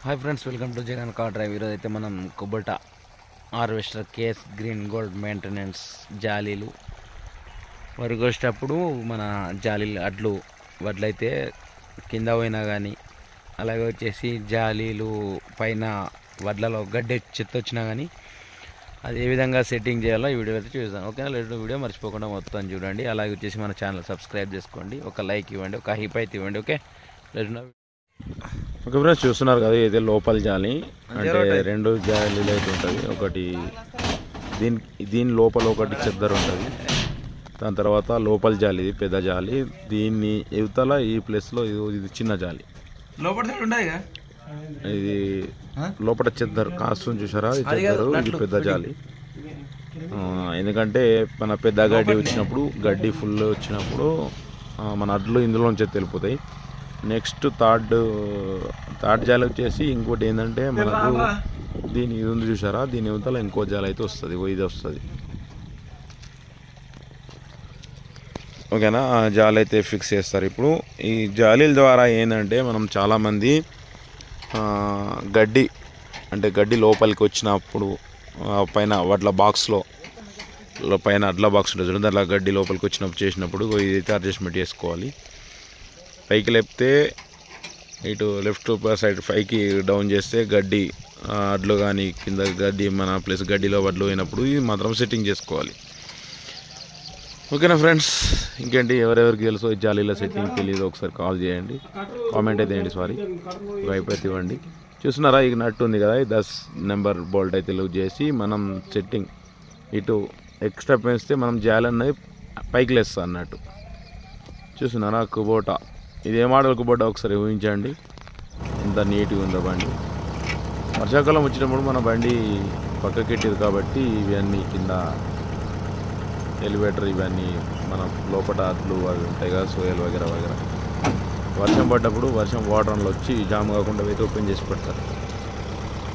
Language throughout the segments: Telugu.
Hi friends, welcome to Jagan car drive. ఈరోజు అయితే మనం Kubota harvester case green gold maintenance జాలీలు వరకు వచ్చేటప్పుడు మన జాలీలు వడ్లయితే కింద పోయినా కానీ, అలాగే వచ్చేసి జాలీలు పైన వడ్లలో గడ్డి చెత్త వచ్చినా కానీ అది ఏ విధంగా సెట్టింగ్ చేయాలో ఈ వీడియో అయితే చూద్దాం. ఓకేనా? లేదు వీడియో మర్చిపోకుండా మొత్తం చూడండి. అలాగే వచ్చేసి మన ఛానల్ సబ్స్క్రైబ్ చేసుకోండి, ఒక లైక్ ఇవ్వండి, ఒక హైప్ అయితే ఇవ్వండి. ఓకే ఓకే ఫ్రెండ్స్, చూస్తున్నారు కదా, ఇది లోపల జాలి అంటే రెండు జాలీలు అయితే ఉంటుంది. ఒకటి దీని లోపల ఒకటి చెద్దరు ఉంటుంది, దాని తర్వాత లోపల జాలి, ఇది పెద్ద జాలి. దీన్ని యువతల ఈ ప్లేస్లో ఇది చిన్న జాలి, ఇది లోపల చెద్దరు కాస్తుంది చూసారా, ఇది చెద్దరు, ఇది పెద్ద జాలి. ఎందుకంటే మన పెద్ద గడ్డి వచ్చినప్పుడు, గడ్డి ఫుల్ వచ్చినప్పుడు మన అడ్లు ఇందులోంచి వెళ్ళిపోతాయి. నెక్స్ట్ థర్డ్ జాలి వచ్చేసి ఇంకోటి ఏంటంటే మనకు దీని ఇది ఉంది చూసారా, దీని యువతల ఇంకో జాలి అయితే వస్తుంది, ఇది వస్తుంది. ఓకేనా? ఆ జాలి అయితే ఫిక్స్ చేస్తారు. ఇప్పుడు ఈ జాలీల ద్వారా ఏంటంటే మనం చాలామంది గడ్డి లోపలికి వచ్చినప్పుడు పైన వడ్ల బాక్స్లో పైన అడ్ల బాక్స్ ఉంటుంది చూడండి, అట్లా గడ్డి లోపలికి వచ్చినప్పుడు చేసినప్పుడు ఇదైతే అడ్జస్ట్మెంట్ చేసుకోవాలి. పైకి లేపితే ఇటు లెఫ్ట్ సైడ్ పైకి డౌన్ చేస్తే గడ్డి అడ్లు కానీ కింద గడ్డి మన ప్లస్ గడ్డిలో వడ్లు అయినప్పుడు ఇది మాత్రం సెట్టింగ్ చేసుకోవాలి. ఓకేనా ఫ్రెండ్స్? ఇంకేంటి, ఎవరెవరికి తెలుసో ఈ జాలీలో సెట్టింగ్ తెలియదు ఒకసారి కాల్ చేయండి, కామెంట్ అయితే వేయండి, సారీ వైపు అయితే ఇవ్వండి. చూస్తున్నారా, ఈ నట్టు ఉంది కదా, 10 నెంబర్ బోల్ట్ అయితే లూజ్ చేసి మనం సెట్టింగ్ ఇటు ఎక్స్ట్రా పెంచితే మనం జాలి అన్నది పైకి లేస్తాం అన్నట్టు. చూస్తున్నారా, కుబోటా, ఇది ఏ మోడల్ కుబోటా ఒకసారి ఊహించండి, ఎంత నీట్గా ఉందో బండి. వర్షాకాలం వచ్చినప్పుడు మన బండి పక్కకెట్టేది కాబట్టి ఇవన్నీ కింద ఎలివేటర్ ఇవన్నీ మన లోపల అడ్లు అవి ఉంటాయి కదా, సోయలు వగేరా వగేరా, వర్షం పడ్డప్పుడు వర్షం వాటర్లో వచ్చి జామ్ కాకుండా అయితే ఓపెన్ చేసి పెడతారు.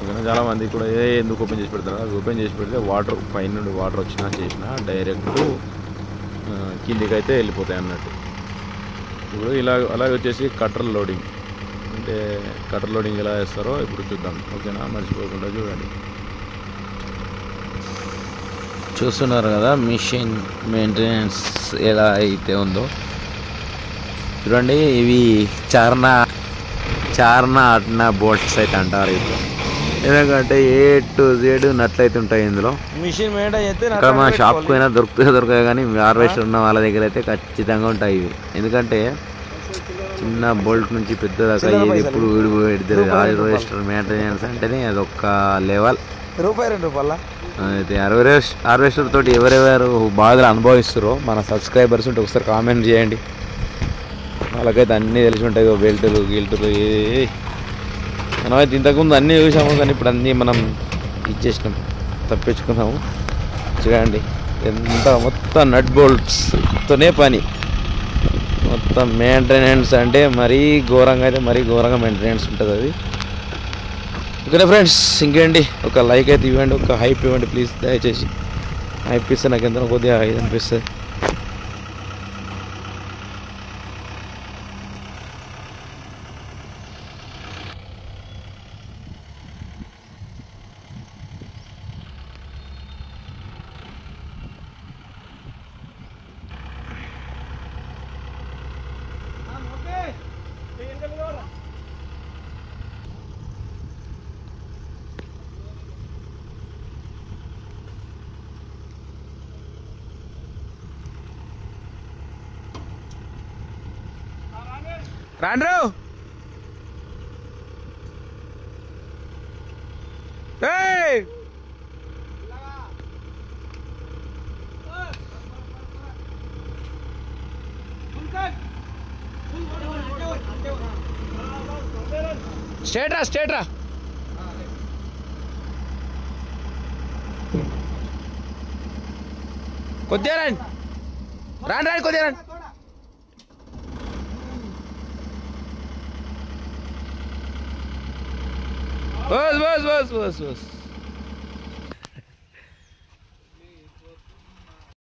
ఇంకా చాలామంది కూడా ఎందుకు ఓపెన్ చేసి పెడతారు, అది ఓపెన్ చేసి పెడితే వాటర్ పైన నుండి వాటర్ వచ్చినా చేసినా డైరెక్ట్ కిందికి అయితే వెళ్ళిపోతాయి అన్నట్టు. ఇప్పుడు అలాగే వచ్చేసి కటర్ లోడింగ్, అంటే కటర్ లోడింగ్ ఎలా చేస్తారో ఇప్పుడు చూద్దాం. ఓకేనా? మర్చిపోకుండా చూడండి. చూస్తున్నారు కదా మిషన్ మెయింటెనెన్స్ ఎలా అయితే ఉందో చూడండి. ఇవి చార్నా అట్నా బోల్ట్స్ అయితే అంటారు. ఇప్పుడు ఎందుకంటే A to Z నట్లు అయితే ఉంటాయి ఇందులో. మిషన్ మెయింటైన్ అయితే ఇక్కడ మన షాప్కి అయినా దొరకాయి కానీ హార్వెస్టర్ ఉన్న వాళ్ళ దగ్గర అయితే ఖచ్చితంగా ఉంటాయి ఇవి. ఎందుకంటే చిన్న బోల్ట్ నుంచి పెద్ద దాకా ఏది ఎప్పుడు విడిపోయి హార్వెస్టర్ మెయింటెనెన్స్ అంటేనే అదొక లెవెల్. ₹2 అయితే హార్వెస్టర్ తోటి ఎవరెవరు బాధలు అనుభవిస్తారో మన సబ్స్క్రైబర్స్ ఉంటే ఒకసారి కామెంట్ చేయండి, వాళ్ళకైతే అన్నీ తెలిసి ఉంటాయి. బెల్టులు గిల్టులు మనమైతే ఇంతకుముందు అన్నీ చూసాము, కానీ ఇప్పుడు అన్నీ మనం ఇచ్చేసినాం, తప్పించుకున్నాము. చూడండి ఎంత మొత్తం నట్ బోల్ట్స్తోనే పని, మొత్తం మెయింటెనెన్స్ అంటే మరీ ఘోరంగా మెయింటెనెన్స్ ఉంటుంది అది. ఓకేనా ఫ్రెండ్స్? ఇంకేంటి, ఒక లైక్ అయితే ఇవ్వండి, ఒక హైప్ ఇవ్వండి ప్లీజ్, దయచేసి. హైప్ ఇస్తే నాకు ఎంత కొద్దిగా ఇది అనిపిస్తుంది. రాండ్రు స్ట్రేట్ రా కొద్దిగా రాండి కొద్దిగా రండి. बस